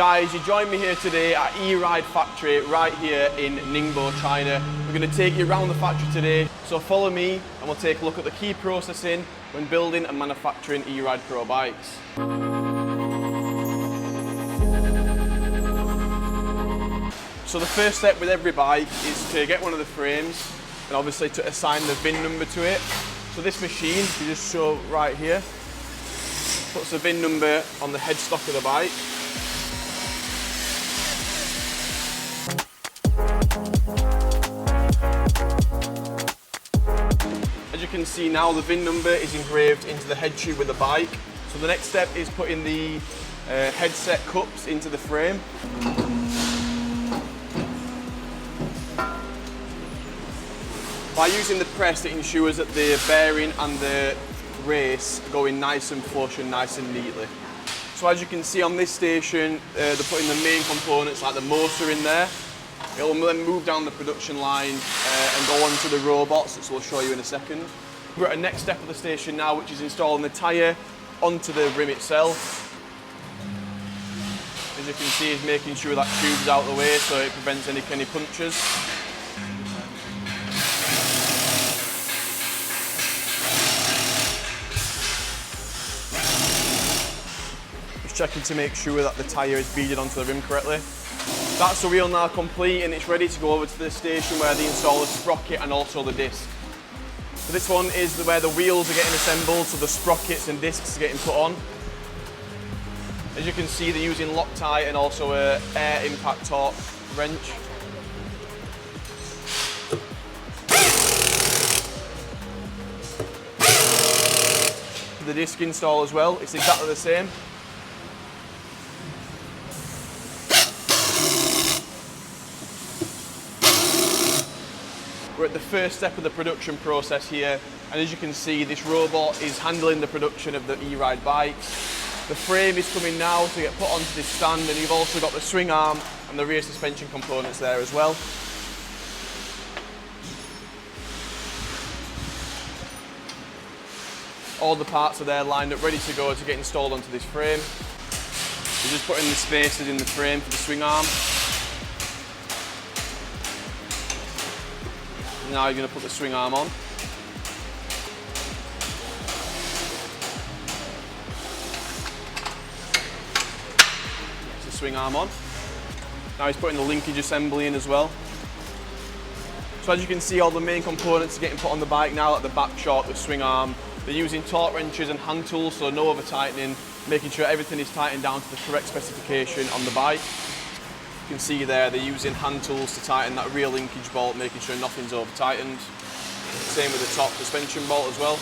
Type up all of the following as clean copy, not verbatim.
Guys, you join me here today at E-Ride factory right here in Ningbo, China. We're going to take you around the factory today, so follow me and we'll take a look at the key processing when building and manufacturing E-Ride Pro bikes. So the first step with every bike is to get one of the frames and obviously to assign the VIN number to it. So this machine, you just show right here, puts the VIN number on the headstock of the bike. As you can see now, the VIN number is engraved into the head tube with the bike. So the next step is putting the headset cups into the frame. By using the press, it ensures that the bearing and the race go in nice and flush and nice and neatly. So as you can see on this station, they're putting the main components like the motor in there. It will then move down the production line and go onto the robots, which we'll show you in a second. We're at the next step of the station now, which is installing the tyre onto the rim itself. As you can see, is making sure that tube's out of the way so it prevents any punctures. Just checking to make sure that the tyre is beaded onto the rim correctly. That's the wheel now complete and it's ready to go over to the station where they install the sprocket and also the disc. So this one is where the wheels are getting assembled, so the sprockets and discs are getting put on. As you can see, they're using Loctite and also a air impact torque wrench. The disc install as well, it's exactly the same. We're at the first step of the production process here, and as you can see, this robot is handling the production of the E-Ride bikes. The frame is coming now to get put onto this stand, and you've also got the swing arm and the rear suspension components there as well. All the parts are there lined up ready to go to get installed onto this frame. We're just putting the spacers in the frame for the swing arm. Now you're going to put the swing arm on. That's the swing arm on. Now he's putting the linkage assembly in as well. So as you can see, all the main components are getting put on the bike now, like the back shock, the swing arm. They're using torque wrenches and hand tools, so no over tightening, making sure everything is tightened down to the correct specification on the bike. You can see there they're using hand tools to tighten that rear linkage bolt, making sure nothing's over tightened. Same with the top suspension bolt as well.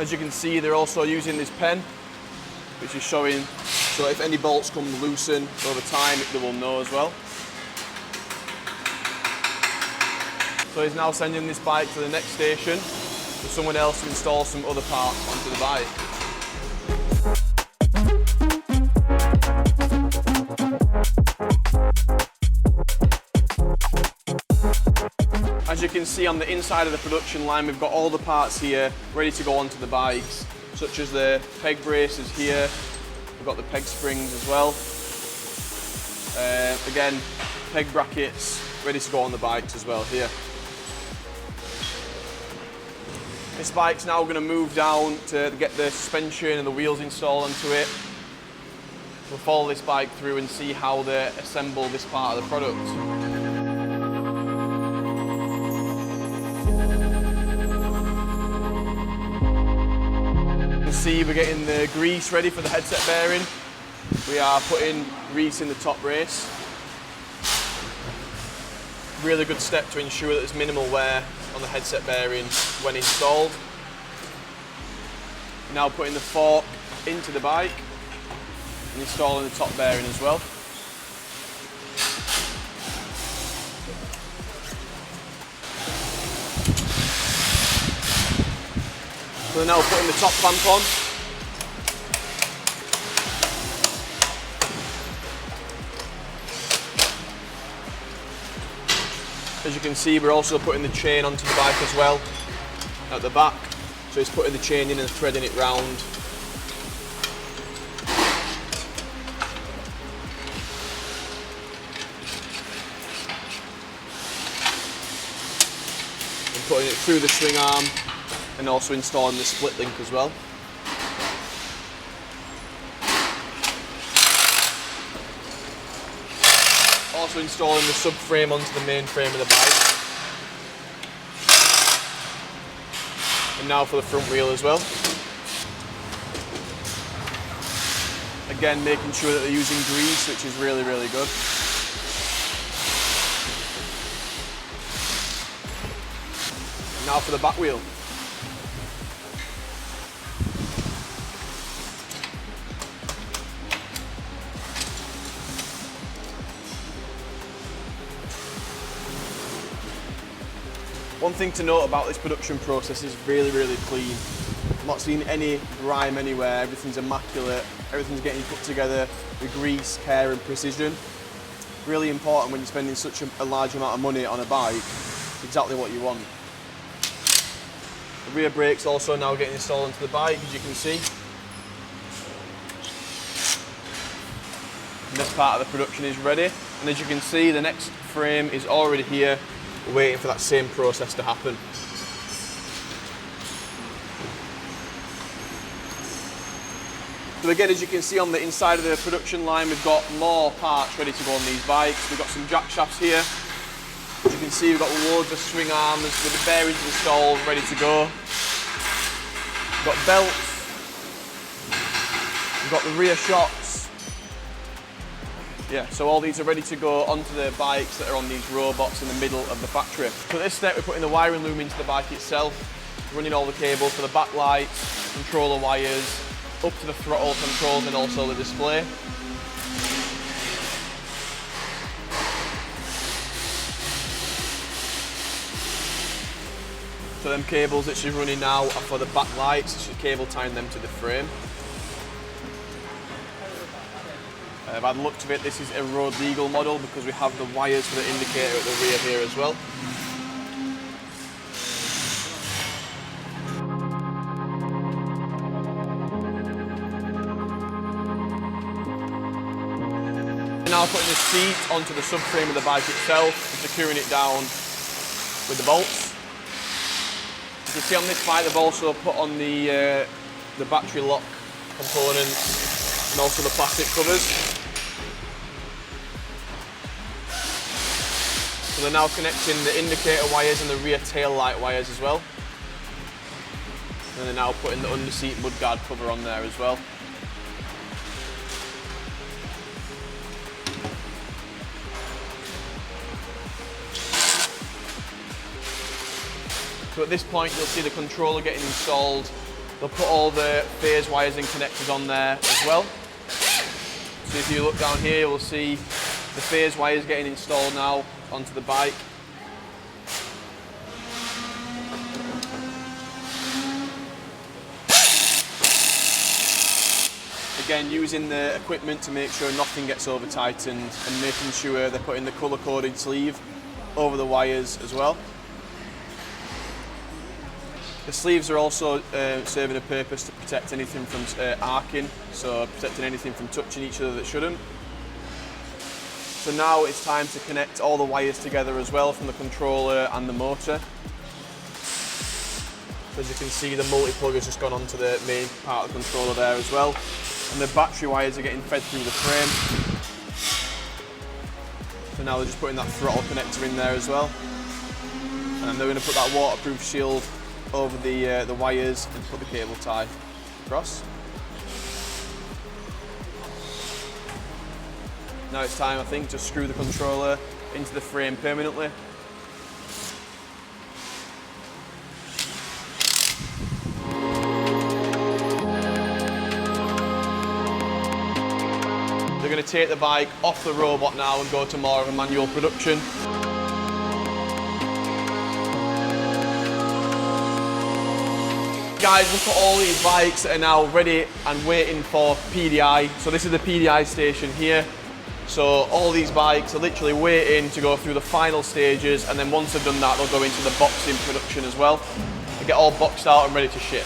As you can see, they're also using this pen, which is showing, so if any bolts come loosen over time, they will know as well. So he's now sending this bike to the next station for someone else to install some other parts onto the bike. As you can see on the inside of the production line, we've got all the parts here ready to go onto the bikes, such as the peg braces here. We've got the peg springs as well. Again, peg brackets ready to go on the bikes as well here. This bike's now going to move down to get the suspension and the wheels installed onto it. We'll follow this bike through and see how they assemble this part of the product. See, we're getting the grease ready for the headset bearing. We are putting grease in the top race. Really good step to ensure that there's minimal wear on the headset bearing when installed. Now putting the fork into the bike and installing the top bearing as well. So now putting the top clamp on. As you can see, we're also putting the chain onto the bike as well at the back. So he's putting the chain in and threading it round. putting it through the swing arm and also installing the split link as well. Also installing the subframe onto the main frame of the bike. And now for the front wheel as well. Again, making sure that they're using grease, which is really, really good. And now for the back wheel. One thing to note about this production process is really, really clean. I'm not seeing any grime anywhere, everything's immaculate, everything's getting put together with grease, care and precision. Really important when you're spending such a large amount of money on a bike, it's exactly what you want. The rear brake's also now getting installed into the bike, as you can see. And this part of the production is ready, and as you can see, the next frame is already here, waiting for that same process to happen. So again, as you can see on the inside of the production line, we've got more parts ready to go on these bikes. We've got some jack shafts here. As you can see, we've got loads of swing arms with the bearings installed, ready to go. We've got belts. We've got the rear shocks. Yeah, so all these are ready to go onto the bikes that are on these robots in the middle of the factory. So at this step, we're putting the wiring loom into the bike itself, running all the cables for the backlights, controller wires, up to the throttle controls and also the display. So them cables that she's running now are for the backlights, she's cable tying them to the frame. By the looks of it, this is a road legal model because we have the wires for the indicator at the rear here as well. Now putting the seat onto the subframe of the bike itself and securing it down with the bolts. You can see on this bike they've also put on the battery lock components and also the plastic covers. So they're now connecting the indicator wires and the rear tail light wires as well. And they're now putting the under-seat mudguard cover on there as well. So at this point you'll see the controller getting installed. They'll put all the phase wires and connectors on there as well. So if you look down here, you'll see the phase wires getting installed now onto the bike. Again, using the equipment to make sure nothing gets over tightened and making sure they're putting the colour coded sleeve over the wires as well. The sleeves are also serving a purpose to protect anything from arcing, so protecting anything from touching each other that shouldn't. So now it's time to connect all the wires together as well from the controller and the motor. So as you can see, the multi-plug has just gone onto the main part of the controller there as well. And the battery wires are getting fed through the frame. So now they're just putting that throttle connector in there as well. And they're going to put that waterproof shield over the wires and put the cable tie across. Now it's time, I think, to screw the controller into the frame permanently. They're going to take the bike off the robot now and go to more of a manual production. Guys, look at all these bikes that are now ready and waiting for PDI. So this is the PDI station here. So all these bikes are literally waiting to go through the final stages, and then once they've done that, they'll go into the boxing production as well. They get all boxed out and ready to ship.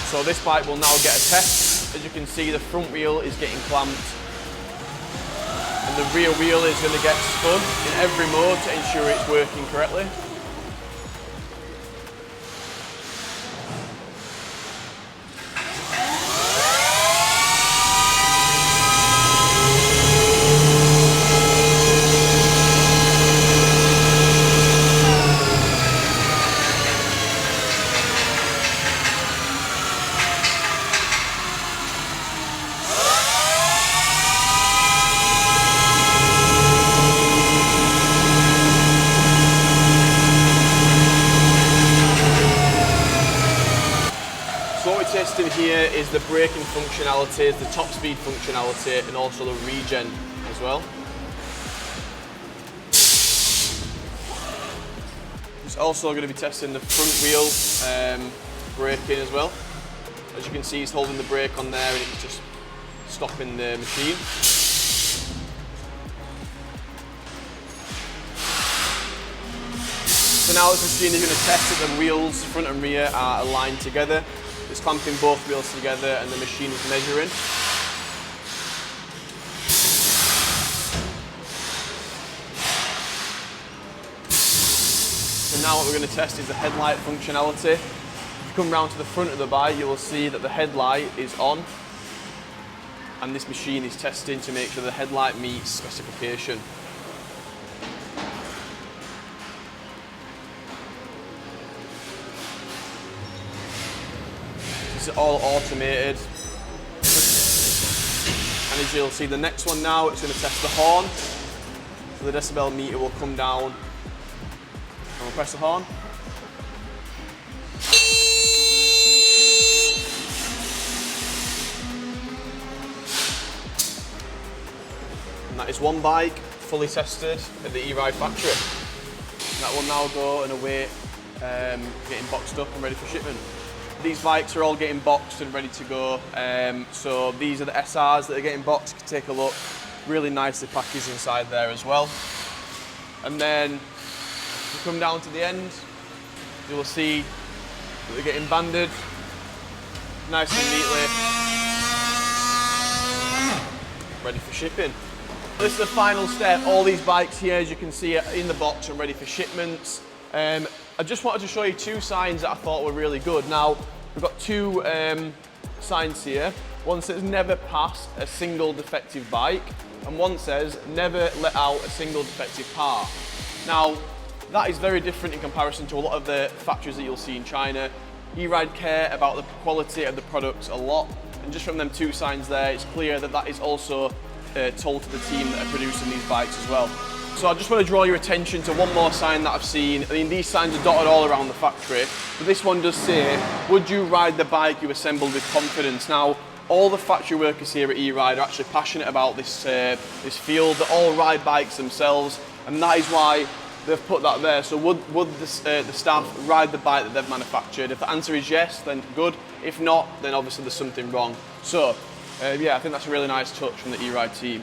So this bike will now get a test. As you can see, the front wheel is getting clamped, and the rear wheel is going to get spun in every mode to ensure it's working correctly. is the braking functionalities, the top speed functionality, and also the regen as well. It's also going to be testing the front wheel braking as well. As you can see, it's holding the brake on there and it's just stopping the machine. So now this machine is going to test that the wheels, front and rear, are aligned together. It's clamping both wheels together and the machine is measuring. So now what we're going to test is the headlight functionality. If you come round to the front of the bike, you will see that the headlight is on. And this machine is testing to make sure the headlight meets specification. This is all automated. And as you'll see, the next one now, it's going to test the horn. So the decibel meter will come down. And we'll press the horn. And that is one bike fully tested at the E-Ride factory. And that will now go and await getting boxed up and ready for shipment. These bikes are all getting boxed and ready to go. So these are the SRs that are getting boxed. You can take a look. Really nicely packaged inside there as well. And then if you come down to the end, you will see that they're getting banded nice and neatly, ready for shipping. This is the final step. All these bikes here, as you can see, are in the box and ready for shipments. I just wanted to show you two signs that I thought were really good. Now, we've got two signs here. One says never pass a single defective bike, and one says never let out a single defective part. Now, that is very different in comparison to a lot of the factories that you'll see in China. E-Ride care about the quality of the products a lot, and just from them two signs there, it's clear that that is also told to the team that are producing these bikes as well. So I just want to draw your attention to one more sign that I've seen. I mean, these signs are dotted all around the factory, but this one does say, would you ride the bike you assembled with confidence? Now, all the factory workers here at E-Ride are actually passionate about this, this field. They all ride bikes themselves, and that is why they've put that there. So would the staff ride the bike that they've manufactured? If the answer is yes, then good. If not, then obviously there's something wrong. So, yeah, I think that's a really nice touch from the E-Ride team.